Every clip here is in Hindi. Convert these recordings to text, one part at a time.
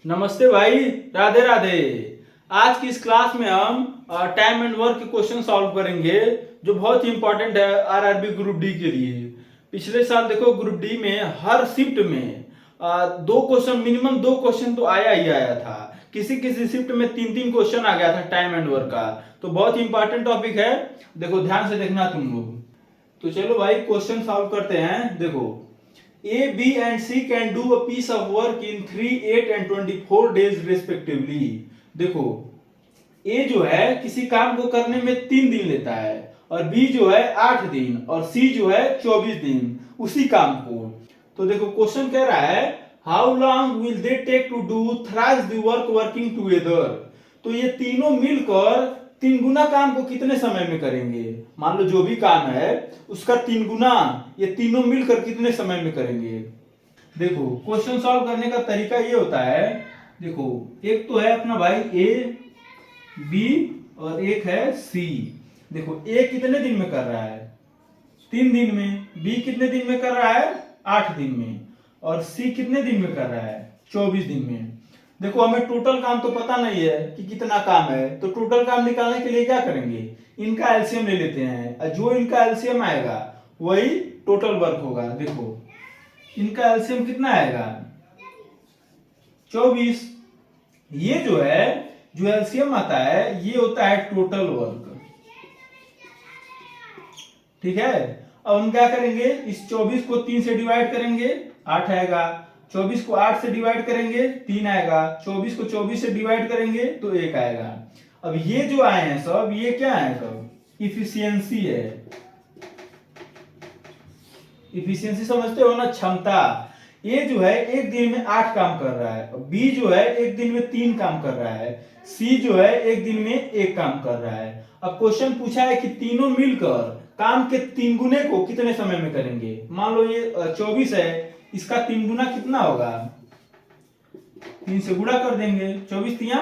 नमस्ते भाई, राधे राधे। आज की इस क्लास में हम टाइम एंड वर्क के क्वेश्चन सॉल्व करेंगे जो बहुत ही इंपॉर्टेंट है आरआरबी ग्रुप डी के लिए। पिछले साल देखो ग्रुप डी में हर शिफ्ट में दो क्वेश्चन, मिनिमम दो क्वेश्चन तो आया ही आया था। किसी किसी शिफ्ट में तीन तीन क्वेश्चन आ गया था टाइम एंड वर्क का। तो बहुत ही इंपॉर्टेंट टॉपिक है, देखो ध्यान से देखना तुम लोग। तो चलो भाई क्वेश्चन सॉल्व करते हैं। देखो A, B and C can do a piece of work in 3, 8 and 24 days respectively। देखो A जो है किसी काम को करने में 3 दिन लेता है और B जो है 8 दिन और C जो है 24 दिन उसी काम को। तो देखो क्वेश्चन कह रहा है how long will they take to do thrice the work working together. तो ये तीनों मिलकर 3 गुना काम को कितने समय में करेंगे। मान लो जो भी काम है उसका 3 गुना ये तीनों मिलकर कितने समय में करेंगे। देखो क्वेश्चन सॉल्व करने का तरीका ये होता है। देखो एक तो है अपना भाई ए, बी और एक है सी। देखो ए कितने दिन में कर रहा है, 3 दिन में। बी कितने दिन में कर रहा है, 8 दिन में। और सी कितने दिन में कर रहा है, 24 दिन में। देखो हमें टोटल काम तो पता नहीं है कि कितना काम है, तो टोटल काम निकालने के लिए क्या करेंगे, इनका एलसीएम ले लेते हैं और जो इनका एलसीएम आएगा वही टोटल वर्क होगा। देखो इनका एलसीएम कितना आएगा, 24। ये जो है जो एलसीएम आता है ये होता है टोटल वर्क, ठीक है। अब हम क्या करेंगे, इस 24 को 3 से डिवाइड करेंगे 8 आएगा, 24 को 8 से डिवाइड करेंगे 3 आएगा, 24 को 24 से डिवाइड करेंगे तो 1 आएगा। अब ये जो आए हैं सब ये क्या है, सब इफिशियंसी है। इफिशियंसी समझते हो ना, क्षमता। ए जो है एक दिन में 8 काम कर रहा है, बी जो है एक दिन में 3 काम कर रहा है, सी जो है एक दिन में 1 काम कर रहा है। अब क्वेश्चन पूछा है कि तीनों मिलकर काम के 3 गुने को कितने समय में करेंगे। मान लो ये 24 है, इसका 3 गुना कितना होगा, 3 से गुणा कर देंगे, 24 तिया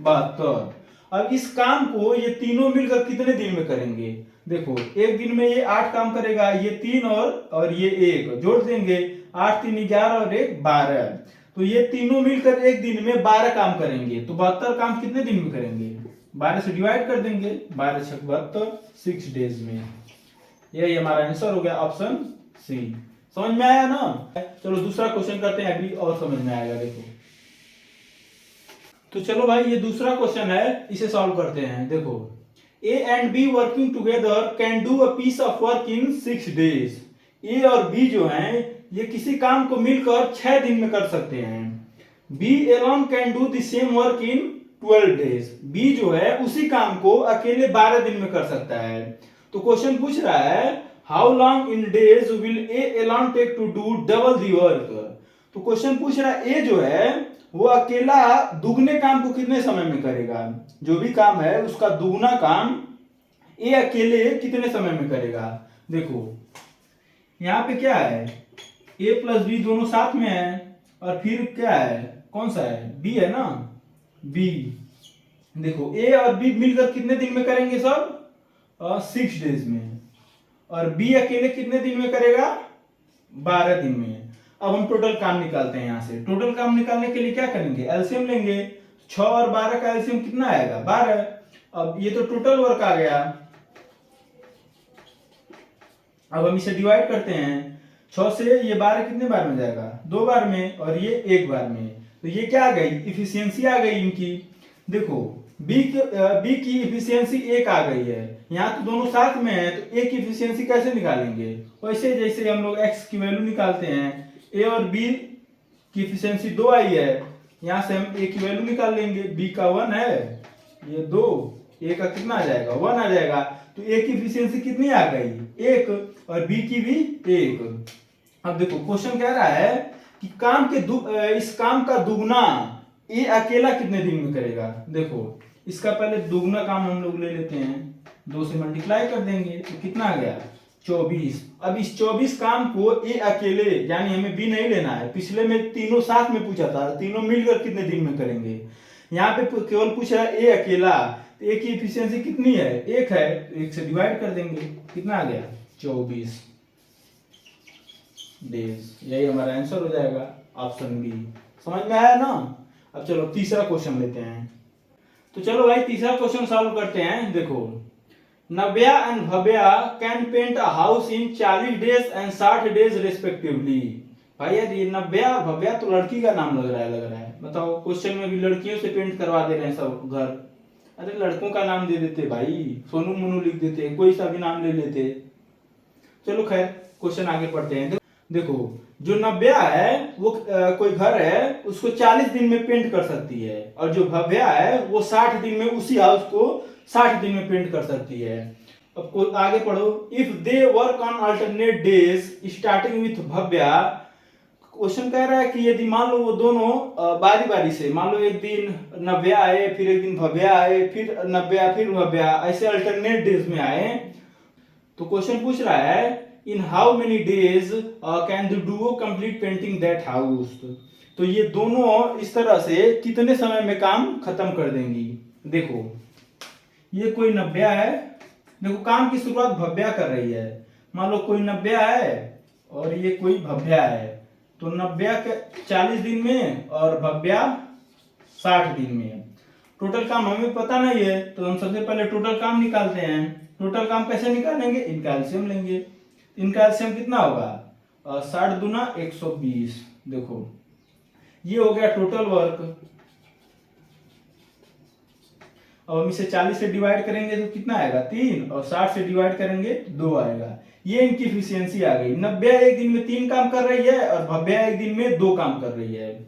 72। अब इस काम को ये तीनों मिलकर कितने दिन में करेंगे। देखो एक दिन में ये 8 काम करेगा, ये 3 और ये 1 जोड़ देंगे, 8 3 11 और 1 12। तो ये तीनों मिलकर एक दिन में 12 काम करेंगे। तो 72 काम कितने दिन में करेंगे, 12 से डिवाइड कर देंगे, 12 6 72, 6 डेज में। यही हमारा आंसर हो गया ऑप्शन सी। समझ में आया ना। चलो दूसरा क्वेश्चन करते हैं, अभी और समझ में आएगा। देखो तो चलो भाई ये दूसरा क्वेश्चन है, इसे सॉल्व करते हैं। देखो A and B working together can do a piece of work in 6 days. A और बी जो हैं ये किसी काम को मिलकर 6 दिन में कर सकते हैं। B alone can do the same work in 12 days. B जो है उसी काम को अकेले 12 दिन में कर सकता है। तो क्वेश्चन पूछ रहा है how long in days will A alone take to do double the work. तो क्वेश्चन पूछ रहा है ए जो है वो अकेला दुगने काम को कितने समय में करेगा। जो भी काम है उसका दुगना काम ए अकेले कितने समय में करेगा। देखो यहाँ पे क्या है, ए प्लस बी दोनों साथ में है और फिर क्या है, कौन सा है, बी है ना, बी। देखो ए और बी मिलकर कितने दिन में करेंगे सब, 6 डेज में। और बी अकेले कितने दिन में करेगा, 12 दिन में। अब हम टोटल काम निकालते हैं। यहां से टोटल काम निकालने के लिए क्या करेंगे, एलसीएम लेंगे। 6 और 12 का एलसीएम कितना आएगा, 12। अब ये तो टोटल वर्क आ गया। अब हम इसे डिवाइड करते हैं, 6 से ये 12 कितने बार में जाएगा, 2 बार में, और ये 1 बार में। तो ये क्या आ गई, इफिशियंसी आ गई इनकी। देखो बी की इफिशियंसी 1 आ गई है। यहाँ तो दोनों साथ में है तो ए की इफिशियंसी कैसे निकालेंगे, वैसे जैसे हम लोग एक्स की वैल्यू निकालते हैं। ए और बी की इफिशियंसी 2 आई है, यहाँ से हम ए की वैल्यू निकाल लेंगे। बी का 1 है, ये 2, ए का कितना आ जाएगा, 1 आ जाएगा। तो ए की इफिशियंसी कितनी आ गई, 1, और बी की भी 1। अब देखो क्वेश्चन कह रहा है कि इस काम का दुगना ए अकेला कितने दिन में करेगा। देखो इसका पहले दुगना काम हम लोग ले लेते हैं, 2 से मल्टीप्लाई कर देंगे तो कितना आ गया, 24। अब इस 24 काम को ए अकेले, यानी हमें बी नहीं लेना है, पिछले में तीनों साथ में पूछा था, तीनों मिलकर कितने दिन में करेंगे। यहाँ पे केवल पूछ रहा है ए अकेला। तो ए की इफिशियंसी कितनी है, 1 है, तो 1 से डिवाइड कर देंगे, कितना आ गया, 24 डेज। यही हमारा आंसर हो जाएगा ऑप्शन बी। समझ में आया ना। अब चलो तीसरा क्वेश्चन लेते हैं। तो चलो भाई तीसरा क्वेश्चन सॉल्व करते हैं। देखो, Navya and Bhavya can paint a house in 40 days and 60 days respectively. भाई यार ये नव्या भव्या तो लड़की का नाम लग रहा है। बताओ, क्वेश्चन में भी लड़कियों से पेंट करवा दे रहे हैं सब घर। अरे लड़कों का नाम दे देते भाई, सोनू मोनू लिख देते, कोई सा भी नाम ले लेते। चलो खैर क्वेश्चन आगे पढ़ते हैं। देखो, जो नव्या है वो कोई घर है उसको 40 दिन में पेंट कर सकती है, और जो भव्या है वो 60 दिन में उसी हाउस को 60 दिन में पेंट कर सकती है। अब आगे पढ़ो। If they work on alternate days starting with Bhavya, question कह रहा है कि यदि मान लो वो दोनों बारी बारी से, मान लो एक दिन नव्या आए, फिर एक दिन भव्या आए, फिर नव्या फिर भव्या, ऐसे अल्टरनेट डेज में आए, तो क्वेश्चन पूछ रहा है in how many days can the Duo complete painting that house. तो ये दोनों इस तरह से कितने समय में काम खत्म कर देंगी। देखो, ये कोई नव्या है, देखो काम की शुरुआत भव्या कर रही है। मान लो कोई नव्या है और ये कोई भव्या है, तो नव्या के 40 दिन में और भव्या 60 दिन में। टोटल काम हमें पता नहीं है, तो हम सबसे पहले टोटल काम निकालते हैं। टोटल काम कैसे निकालेंगे, इनका एलसीएम लेंगे। इनका एलसीएम कितना होगा, 60 दूना 120। देखो ये हो गया टोटल वर्क। अब हम इसे 40 से डिवाइड करेंगे तो कितना आएगा 3, और 60 से डिवाइड करेंगे 2 आएगा। ये इनकी इफिशियंसी आ गई। नव्या एक दिन में 3 काम कर रही है और भव्या एक दिन में 2 काम कर रही है।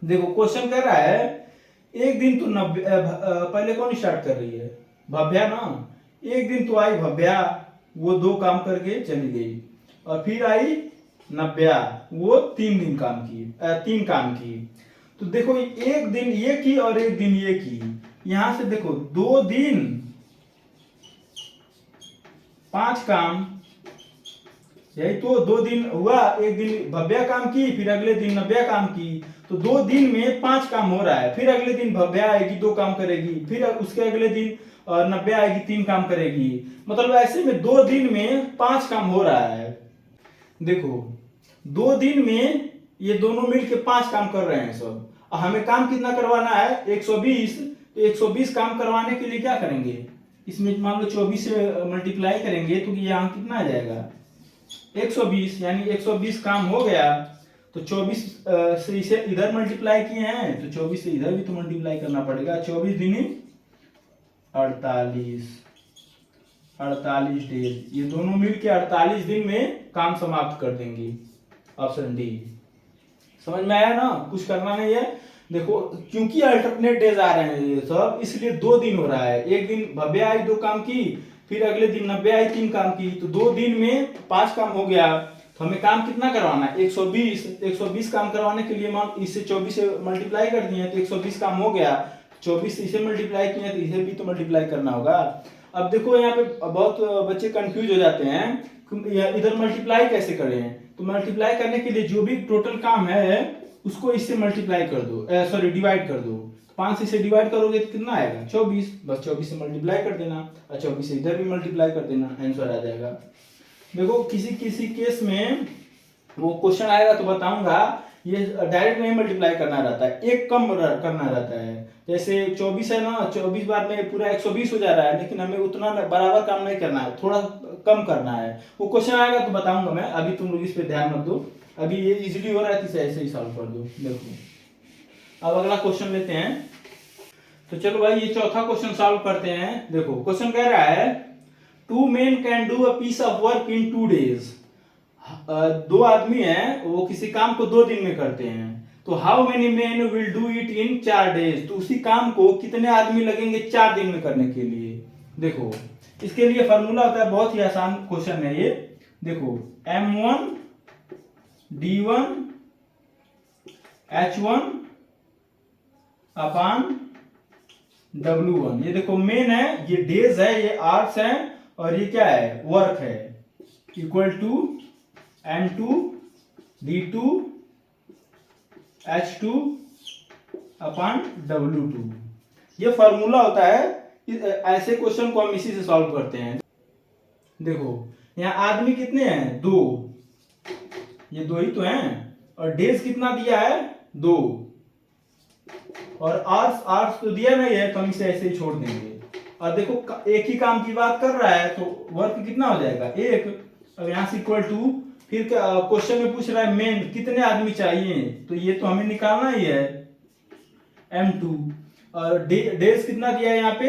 देखो क्वेश्चन कर रहा है एक दिन तो नव्या पहले कौन स्टार्ट कर रही है, भव्या ना। एक दिन तो आई भव्या, वो 2 काम करके चली गई, और फिर आई नव्या, वो 3 दिन काम की, 3 काम की। तो देखो एक दिन ये की और एक दिन ये की। यहां से देखो 2 दिन 5 काम, यही तो 2 दिन हुआ। एक दिन भव्या काम की, फिर अगले दिन नव्या काम की, तो 2 दिन में 5 काम हो रहा है। फिर अगले दिन भव्या आएगी 2 काम करेगी, फिर उसके अगले दिन नव्या आएगी 3 काम करेगी। मतलब ऐसे में 2 दिन में 5 काम हो रहा है। देखो 2 दिन में ये दोनों मिलके 5 काम कर रहे हैं सब। और हमें काम कितना करवाना है 120। तो 120 काम करवाने के लिए क्या करेंगे, इसमें मान लो 24 से मल्टीप्लाई करेंगे तो यहाँ कितना आ जाएगा 120, यानी 120 काम हो गया। तो 24 से इसे इधर मल्टीप्लाई किए हैं, तो 24 से इधर भी तो मल्टीप्लाई करना पड़ेगा। 24 दिन 48 डेज, ये दोनों मिलके 48 दिन में काम समाप्त कर देंगी। Option D. समझ में आया ना, कुछ करना नहीं है। देखो क्योंकि अल्टरनेट डेज आ रहे हैं ये सब, इसलिए 2 दिन हो रहा है। एक दिन भव्या आई 2 काम की, फिर अगले दिन नव्या आई 3 काम की, तो 2 दिन में 5 काम हो गया। तो हमें काम कितना करवाना है 120 काम करवाने के लिए मान इससे 24 से मल्टीप्लाई कर दिए तो 120 काम हो गया। 24 से इसे मल्टीप्लाई किए तो इसे भी तो मल्टीप्लाई करना होगा। अब देखो यहाँ पे बहुत बच्चे कंफ्यूज हो जाते हैं इधर मल्टीप्लाई कैसे करें। तो मल्टीप्लाई करने के लिए जो भी टोटल काम है उसको इससे मल्टीप्लाई कर दो, सॉरी डिवाइड कर दो। 5 से इसे डिवाइड करोगे तो कितना आएगा 24, बस 24 से मल्टीप्लाई कर देना, और 24 से इधर भी मल्टीप्लाई कर देना, आंसर आ जाएगा। देखो किसी किसी केस में वो क्वेश्चन आएगा तो बताऊंगा, ये डायरेक्ट नहीं मल्टीप्लाई करना रहता है, एक कम करना रहता है। जैसे 24 है ना, 24 बार में पूरा 120 हो जा रहा है, लेकिन हमें उतना बराबर काम नहीं करना है, थोड़ा कम करना है। वो क्वेश्चन आएगा तो बताऊंगा मैं, अभी तुम लोग इस पे ध्यान मत दो। अभी ये इजीली हो रहा है तो ऐसे ही सॉल्व कर दो। देखो अब अगला क्वेश्चन लेते हैं। तो चलो भाई ये चौथा क्वेश्चन सॉल्व करते हैं। देखो क्वेश्चन कह रहा है 2 men can do a piece of work in 2 days। 2 आदमी हैं, वो किसी काम को 2 दिन में करते हैं। तो how many men will do it in 4 days। तो उसी काम को कितने आदमी लगेंगे 4 दिन में करने के लिए। देखो इसके लिए फॉर्मूला होता है, बहुत ही आसान क्वेश्चन है ये। देखो M1 D1 H1 अपान W1। ये देखो मेन है, ये डेज है, ये आवर्स है, और ये क्या है वर्क है, equal to M2 D2 H2 upon W2। ये फॉर्मूला होता है। ऐसे क्वेश्चन को हम इसी से सॉल्व करते हैं। देखो यहाँ आदमी कितने हैं 2, ये 2 ही तो हैं, और डेज कितना दिया है 2, और आर्स आर्स तो दिया नहीं है तो हम इसे ऐसे ही छोड़ देंगे। और देखो एक ही काम की बात कर रहा है तो वर्क कितना हो जाएगा 1। अब यहाँ से इक्वल टू, फिर क्वेश्चन में पूछ रहा है मेन कितने आदमी चाहिए, तो ये तो हमें निकालना ही है M2। और डेज कितना दिया है यहाँ पे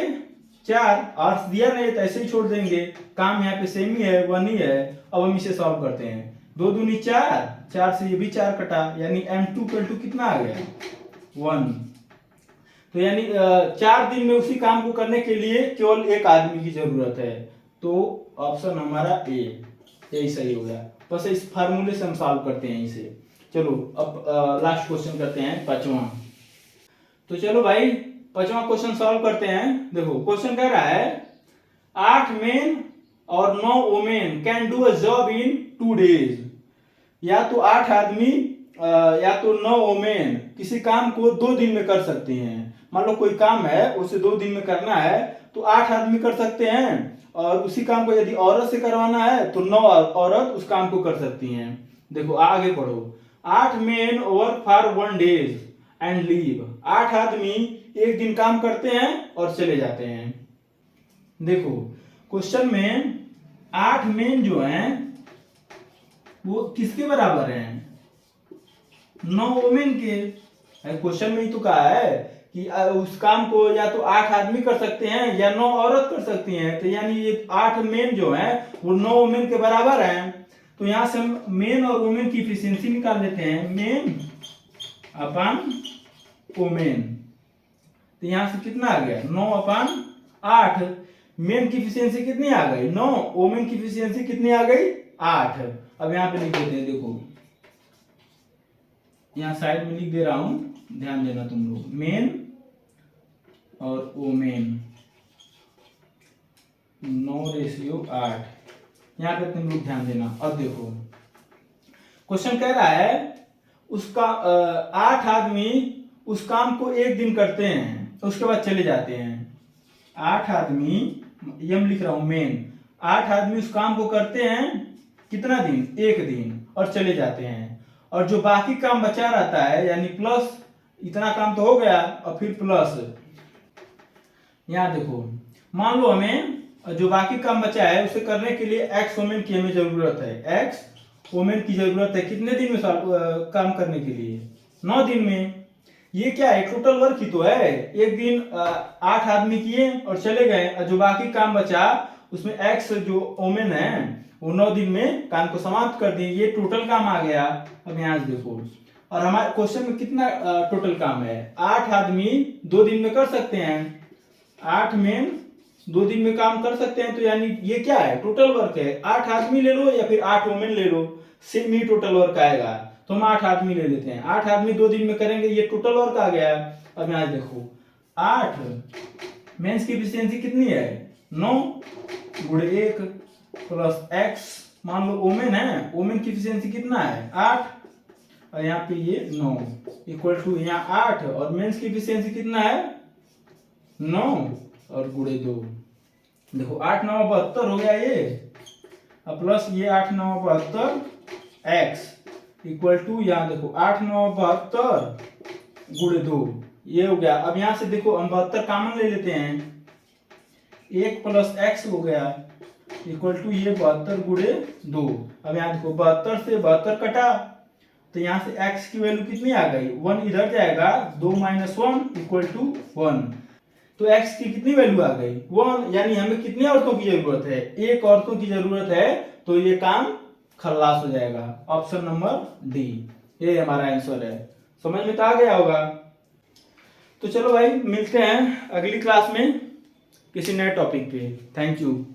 4, आवर्स दिया नहीं तो ऐसे ही छोड़ देंगे, काम यहाँ पे सेम ही है 1 ही है। अब हम इसे सॉल्व करते हैं, 2 दूनी 4, 4 से ये भी 4 कटा, यानी M2 इक्वल टू कितना आ गया 1। तो यानी 4 दिन में उसी काम को करने के लिए केवल एक आदमी की जरूरत है, तो ऑप्शन हमारा ए यही सही हो गया। बस इस फार्मूले से हम सॉल्व करते हैं इसे। चलो अब लास्ट क्वेश्चन करते हैं 5वां। तो चलो भाई 5वां क्वेश्चन सॉल्व करते हैं। देखो क्वेश्चन कह रहा है 8 मेन और 9 women can do a job in 2 days. या तो 8 आदमी या तो 9 वोमेन किसी काम को 2 दिन में कर सकते हैं। मान लो कोई काम है उसे 2 दिन में करना है तो 8 आदमी कर सकते हैं, और उसी काम को यदि औरत से करवाना है तो 9 औरत उस काम को कर सकती हैं। देखो आगे पढ़ो, 8 main work for 1 days and leave. 8 आदमी एक दिन काम करते हैं और चले जाते हैं। देखो क्वेश्चन में 8 मेन जो हैं वो किसके बराबर हैं 9 वोमेन के। क्वेश्चन में ही तो कहा है कि उस काम को या तो 8 आदमी कर सकते हैं या 9 औरत कर सकती हैं, तो यानी ये 8 मेन जो हैं वो 9 वोमेन के बराबर हैं। तो यहां से हम मेन और वोमेन की इफिशिएंसी निकाल लेते हैं, मेन अपॉन वोमेन। तो यहां से कितना आ गया 9 अपॉन 8। मेन की इफिशिएंसी कितनी आ गई 9, वोमेन की इफिशिएंसी कितनी आ गई 8। अब यहां पे लिख देते हैं, देखो यहां साइड में लिख दे रहा हूं, ध्यान देना तुम लोग, मेन और वोमेन 9:8। यहां पे तुम लोग ध्यान देना। अब देखो क्वेश्चन कह रहा है उसका 8 आदमी उस काम को एक दिन करते हैं उसके बाद चले जाते हैं। 8 आदमी, ये मैं लिख रहा हूं मेन, 8 आदमी उस काम को करते हैं कितना दिन 1 दिन और चले जाते हैं। और जो बाकी काम बचा रहता है यानी प्लस, इतना काम तो हो गया और फिर प्लस, यहां देखो मान लो हमें जो बाकी काम बचा है उसे करने के लिए एक्स वोमेन की हमें जरूरत है, एक्स वोमेन की जरूरत है कितने दिन में काम करने के लिए 9 दिन में। ये क्या है टोटल वर्क ही तो है, एक दिन 8 आदमी किए और चले गए, और जो बाकी काम बचा उसमें एक्स जो वोमेन है वो 9 दिन में काम को समाप्त कर दिए, ये टोटल काम आ गया। अब यहां से देखो, और हमारे क्वेश्चन में कितना टोटल काम है 8 आदमी 2 दिन में कर सकते हैं, 8 मेन 2 दिन में काम कर सकते हैं, तो यानी ये क्या है टोटल वर्क है। 8 आदमी ले लो या फिर 8 वोमेन ले लो, सेम ही टोटल वर्क आएगा। तो हम 8 आदमी ले लेते हैं, 8 आदमी 2 दिन में करेंगे, ये टोटल वर्क आ गया। अब यहां देखो 8 मेंस की एफिशिएंसी कितनी है 9 गुणे 1 प्लस एक्स, मान लो वोमेन है, वोमेन की एफिशिएंसी कितना है 8, और यहाँ पे ये 9 इक्वल टू यहाँ 8 और मेंस की एफिशिएंसी कितना है 9 और गुणे 2। देखो 8 9 72 हो गया ये, अब प्लस ये 8 9 72 एक्स इक्वल टू यहाँ देखो 8 9 72 गुणे 2, ये हो गया। अब यहां से देखो हम 72 कॉमन ले लेते हैं, 1 प्लस एक्स हो गया इक्वल टू ये 72 गुणे 2। अब यहाँ देखो 72 से 72 कटा तो यहाँ से x की वैल्यू कितनी आ गई 1 इधर जाएगा, 2 माइनस 1 इक्वल टू 1। तो x की कितनी वैल्यू आ गई 1, यानी हमें कितनी औरतों की जरूरत है 1 औरतों की जरूरत है, तो ये काम खल्लास हो जाएगा। ऑप्शन नंबर डी ये हमारा आंसर है। समझ में तो आ गया होगा। तो चलो भाई मिलते हैं अगली क्लास में किसी नए टॉपिक पे। Thank you.